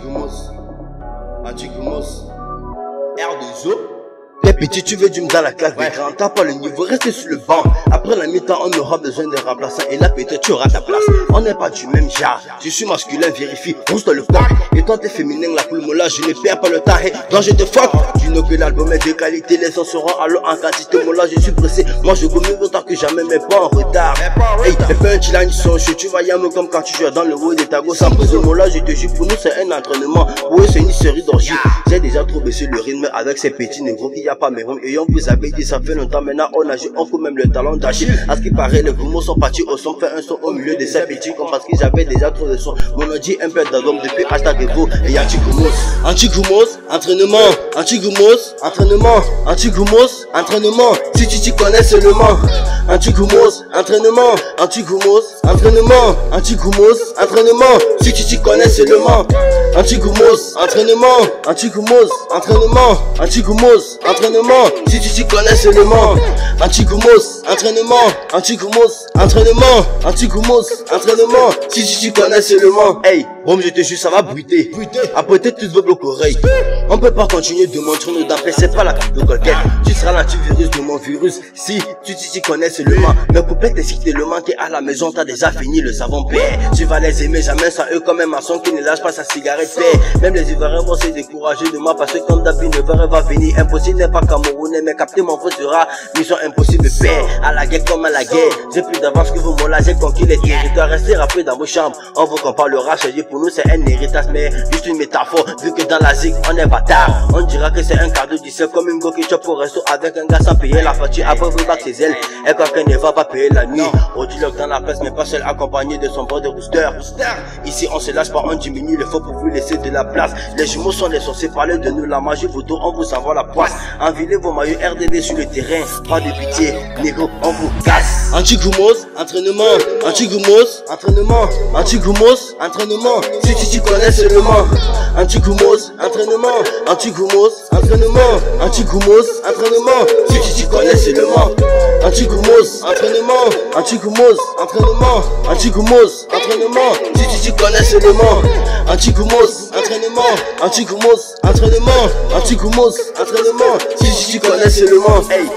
Antigumos, Antigumos, R2O. T'es petit, tu veux du dans la classe des grands, t'as pas le niveau, reste sur le banc. Après la mi-temps, on aura besoin de remplaçants et là peut-être tu auras ta place. On n'est pas du même genre, je suis masculin, vérifie, rouge dans le corps. Et toi t'es féminin, la poule mola, je ne perds pas le temps, donc je te fuck. Tu know que l'album est de qualité, les sons seront alors en quantité, mola, je suis pressé. Moi je go mieux autant que jamais, mais pas en retard. Hey, les punchlines sont chauds, tu vas yammer comme quand tu joues dans le haut des tagos. Sans prise mola, je te jure, pour nous c'est un entraînement. Pour eux c'est une série d'orgies. J'ai déjà trop baissé le rythme avec ces petits négros qui y a pas mes rômes. Et on vous avait dit ça fait longtemps, maintenant on a joué, on fout même le talent d'Achille. À ce qui paraît, les gros mots sont partis au son, fait un son au milieu de ces petits comme parce que j'avais déjà trop de son. Mon on dit un peu d'album depuis hashtag Evo et Antigumos. Antigumos, entraînement, Antigumos, entraînement, Antigumos, entraînement. Si tu t'y connais seulement. Antigumos, entraînement, Antigumos, entraînement, Antigumos, entraînement. Si tu t'y connais seulement. Antigumos, entraînement, Antigumos, entraînement, Antigumos, entraînement. Si tu t'y connais seulement. Antigumos, entraînement, Antigumos, entraînement, Antigumos, entraînement. Si tu t'y connais seulement. Hey, bon je te jure ça va bruiter. Après t'es tous vos blocs oreilles. On peut pas continuer de montrer nos dents, c'est pas la carte de quelqu'un. Tu seras l'antivirus de mon virus. Si tu t'y connais seulement. Mais couplets t'es cité le manquer à la maison, t'as déjà fini le savon père. Tu vas les aimer jamais sans eux comme un maçon qui ne lâche pas sa cigarette père. Même les Ivoiriens vont se décourager de moi parce que comme d'habitude ne va venir. Impossible n'est pas camerounais, mais capter mon feu sera mission impossible père. À la guerre comme à la guerre, j'ai plus d'avance que vous, moi là j'ai conquis les territoires. Restez rappelés dans vos chambres, on vous qu'on parlera. Pour nous c'est un héritage mais juste une métaphore. Vu que dans la zig on est bâtard, on dira que c'est un cadeau du ciel. Comme une go qui chope au resto avec un gars sans payer la facture. Après vous battre ses ailes, et quelqu'un ne va pas payer la nuit. On dit dans la presse mais pas seul, accompagné de son bras de rooster. Ici on se lâche pas, on diminue le faux pour vous laisser de la place. Les jumeaux sont les censés parler de nous, la magie photo, on vous envoie la poisse. Envilez vos maillots RDB sur le terrain, pas de pitié, négo, on vous casse. Antigumos, entraînement, Antigumos, entraînement, Antigumos, entraînement. Si tu t'y connais seulement. Antigumos, entraînement, Antigumos, entraînement, Antigumos, entraînement. Si tu t'y connais seulement. Antigumos, entraînement, Antigumos, entraînement, Antigumos, entraînement. Si tu t'y connais seulement. Antigumos, entraînement, Antigumos, entraînement, Antigumos, entraînement. Si tu t'y connais seulement. Hey.